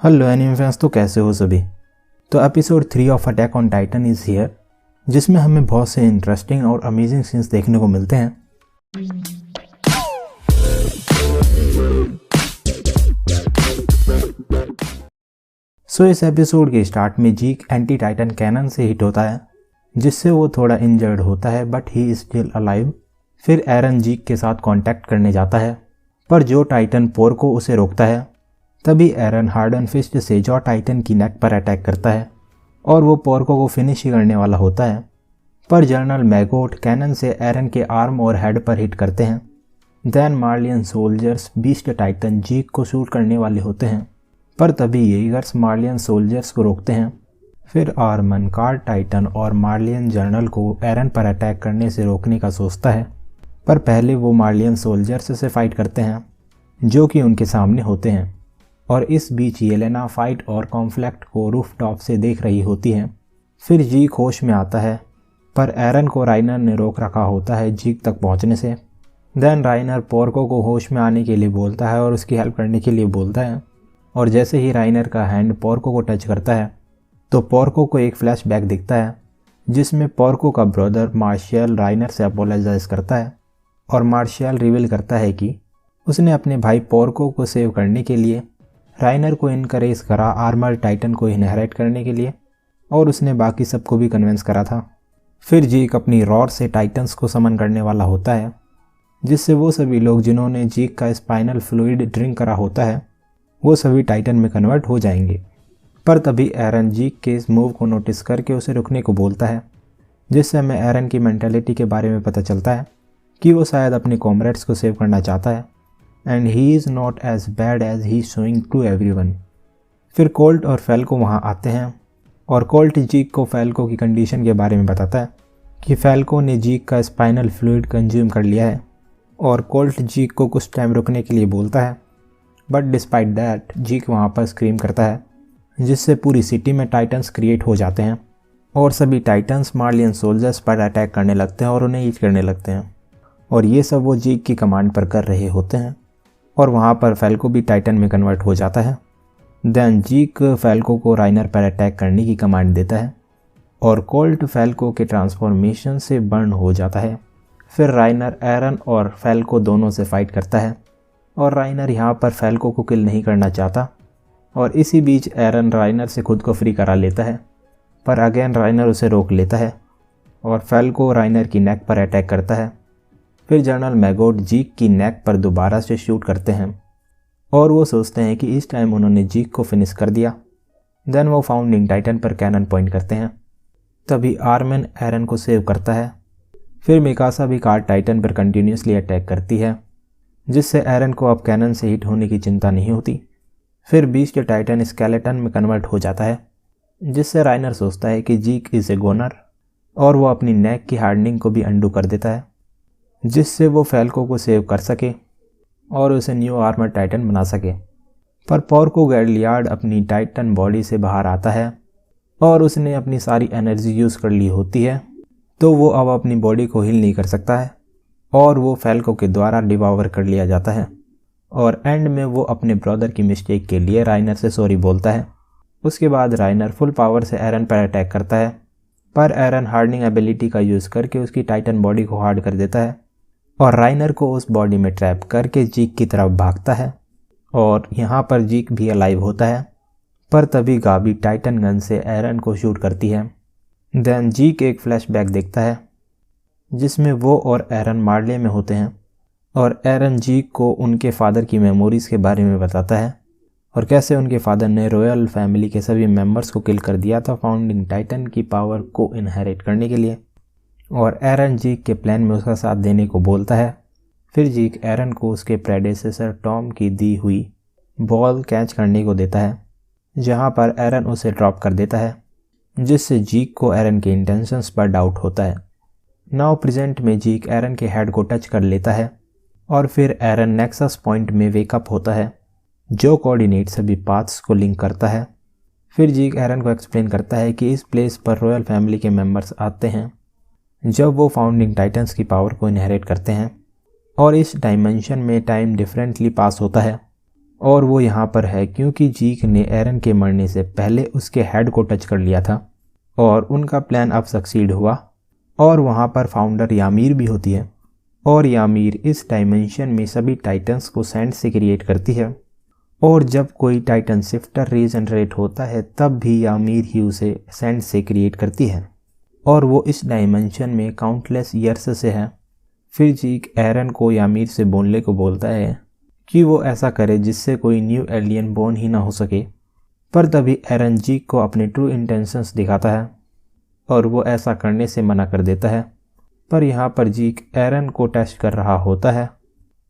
Hello anime fans, तो कैसे हो सभी। तो episode 3 of attack on Titan is here, जिसमें हमें बहुत से इंटरेस्टिंग और अमेजिंग सीन्स देखने को मिलते हैं। इस एपिसोड के स्टार्ट में जीक एंटी टाइटन कैनन से हिट होता है, जिससे वो थोड़ा इंजर्ड होता है, but he is still alive. फिर एरन जीक के साथ कांटेक्ट करने जाता है, पर जो टाइटन पोर्को उसे रोकता है। तभी एरन हार्डन फिस्ट से जॉ टाइटन की नेक पर अटैक करता है और वो पोर्को को फिनिश ही करने वाला होता है, पर जनरल मैगोट कैनन से एरन के आर्म और हेड पर हिट करते हैं। देन मार्लियन सोल्जर्स बीस्ट टाइटन जीक को शूट करने वाले होते हैं, पर तभी येगर्स मार्लियन सोल्जर्स को रोकते हैं। फिर आर्मन कार्ड टाइटन और मार्लियन जनरल को एरन पर अटैक करने से रोकने का सोचता है, पर पहले वो मार्लियन सोल्जर्स से फाइट करते हैं जो कि उनके सामने होते हैं। और इस बीच येलेना फाइट और कॉन्फ्लिक्ट को रूफ टॉप से देख रही होती है। फिर जीक होश में आता है, पर एरन को राइनर ने रोक रखा होता है जीक तक पहुंचने से। देन राइनर पोर्को को होश में आने के लिए बोलता है और उसकी हेल्प करने के लिए बोलता है, और जैसे ही राइनर का हैंड पोर्को को टच करता है तो पोर्को को एक फ्लैशबैक दिखता है, जिसमें पोर्को का ब्रदर मार्शियल राइनर से अपोलोजाइज करता है, और मार्शियल रिवील करता है कि उसने अपने भाई पोर्को को सेव करने के लिए राइनर को इनकरेज करा आर्मर टाइटन को इनहेरिट करने के लिए, और उसने बाकी सबको भी कन्विंस करा था। फिर जीक अपनी रॉर से टाइटन्स को समन करने वाला होता है, जिससे वो सभी लोग जिन्होंने जीक का स्पाइनल फ्लूइड ड्रिंक करा होता है वो सभी टाइटन में कन्वर्ट हो जाएंगे। पर तभी एरन जीक के इस मूव को नोटिस करके उसे रुकने को बोलता है, जिससे हमें एरन की मेंटालिटी के बारे में पता चलता है कि वो शायद अपने कॉमरेड्स को सेव करना चाहता है, and he is not as bad as he showing to everyone. फिर कोल्ट और फैल्को वहाँ आते हैं, और कोल्ट जीक को फैल्को की कंडीशन के बारे में बताता है कि फैल्को ने जीक का स्पाइनल फ्लूइड कंज्यूम कर लिया है, और कोल्ट जीक को कुछ टाइम रुकने के लिए बोलता है। बट डिस्पाइट दैट जीक वहाँ पर स्क्रीम करता है, जिससे पूरी सिटी में टाइटन्स क्रिएट हो जाते हैं, और सभी टाइटन्स मार्लियन सोल्जर्स पर अटैक करने लगते हैं और उन्हें ईट करने लगते हैं। और ये सब वो जीक की कमांड पर कर रहे होते हैं, और वहाँ पर फैल्को भी टाइटन में कन्वर्ट हो जाता है। देन जीक फैल्को को राइनर पर अटैक करने की कमांड देता है, और कोल्ट फैल्को के ट्रांसफॉर्मेशन से बर्न हो जाता है। फिर राइनर एरन और फैल्को दोनों से फाइट करता है, और राइनर यहाँ पर फैल्को को किल नहीं करना चाहता, और इसी बीच एरन राइनर से खुद को फ्री करा लेता है, पर अगेन राइनर उसे रोक लेता है, और फैल्को राइनर की नेक पर अटैक करता है। फिर जनरल मैगोट जीक की नेक पर दोबारा से शूट करते हैं, और वो सोचते हैं कि इस टाइम उन्होंने जीक को फिनिश कर दिया। देन वो फाउंडिंग टाइटन पर कैनन पॉइंट करते हैं। तभी आर्मन एरन को सेव करता है। फिर मिकासा भी कार्ड टाइटन पर कंटिन्यूसली अटैक करती है, जिससे एरन को अब कैनन से हिट होने की चिंता नहीं होती। फिर बीस्ट टाइटन स्केलेटन में कन्वर्ट हो जाता है, जिससे राइनर सोचता है कि जीक इज़ ए गोनर, और वो अपनी नेक की हार्डनिंग को भी अंडू कर देता है, जिससे वो फैल्को को सेव कर सके और उसे न्यू आर्मर टाइटन बना सके। पर पोर्को गैडलियार्ड अपनी टाइटन बॉडी से बाहर आता है, और उसने अपनी सारी एनर्जी यूज़ कर ली होती है, तो वो अब अपनी बॉडी को हील नहीं कर सकता है, और वो फैल्को के द्वारा डिवावर कर लिया जाता है। और एंड में वो अपने ब्रदर की मिस्टेक के लिए राइनर से सॉरी बोलता है। उसके बाद राइनर फुल पावर से एरन पर अटैक करता है, पर एरन हार्डनिंग एबिलिटी का यूज़ करके उसकी टाइटन बॉडी को हार्ड कर देता है, और राइनर को उस बॉडी में ट्रैप करके जीक की तरफ भागता है, और यहाँ पर जीक भी अलाइव होता है। पर तभी गाबी टाइटन गन से एरन को शूट करती है। देन जीक एक फ्लैशबैक देखता है, जिसमें वो और एरन मार्ले में होते हैं, और एरन जीक को उनके फादर की मेमोरीज़ के बारे में बताता है, और कैसे उनके फादर ने रॉयल फैमिली के सभी मेंबर्स को किल कर दिया था फाउंडिंग टाइटन की पावर को इनहेरिट करने के लिए। और एरन जीक के प्लान में उसका साथ देने को बोलता है। फिर जीक एरन को उसके प्रेडेसेसर टॉम की दी हुई बॉल कैच करने को देता है, जहां पर एरन उसे ड्रॉप कर देता है, जिससे जीक को एरन के इंटेंशंस पर डाउट होता है। नाउ प्रेजेंट में जीक एरन के हेड को टच कर लेता है, और फिर एरन नेक्सस पॉइंट में वेकअप होता है, जो कोऑर्डिनेट सभी पाथ्स को लिंक करता है। फिर जीक एरन को एक्सप्लेन करता है कि इस प्लेस पर रॉयल फैमिली के मेंबर्स आते हैं जब वो फाउंडिंग टाइटन्स की पावर को इनहेरिट करते हैं, और इस डायमेंशन में टाइम डिफरेंटली पास होता है, और वो यहाँ पर है क्योंकि जीक ने एरन के मरने से पहले उसके हेड को टच कर लिया था और उनका प्लान अब सक्सीड हुआ। और वहाँ पर फाउंडर यामीर भी होती है और यामीर इस डायमेंशन में सभी टाइटन्स को सैंड से क्रिएट करती है। और जब कोई टाइटन शिफ्टर रीजनरेट होता है तब भी यामीर ही उसे सैंड से क्रिएट करती है और वो इस डायमेंशन में काउंटलेस ईयर्स से है। फिर जीक एरन को यामीर से बोलने को बोलता है कि वो ऐसा करे जिससे कोई न्यू एलियन बोर्न ही ना हो सके। पर तभी एरन जीक को अपने ट्रू इंटेंशंस दिखाता है और वो ऐसा करने से मना कर देता है। पर यहाँ पर जीक एरन को टेस्ट कर रहा होता है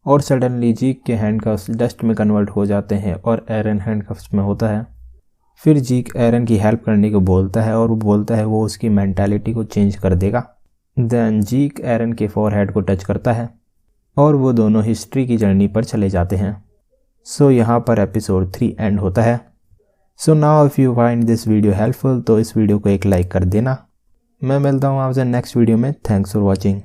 और सडनली जीक के हैंडकफ्स डस्ट में कन्वर्ट हो जाते हैं और एरन हैंडकफ्स में होता है। फिर जीक एरन की हेल्प करने को बोलता है और वो बोलता है वो उसकी मेंटालिटी को चेंज कर देगा। देन जीक एरन के फोरहेड को टच करता है और वो दोनों हिस्ट्री की जर्नी पर चले जाते हैं। सो यहाँ पर एपिसोड 3 एंड होता है। So now if you find this video helpful तो इस वीडियो को एक लाइक कर देना। मैं मिलता हूँ आपसे नेक्स्ट वीडियो में। Thanks for watching.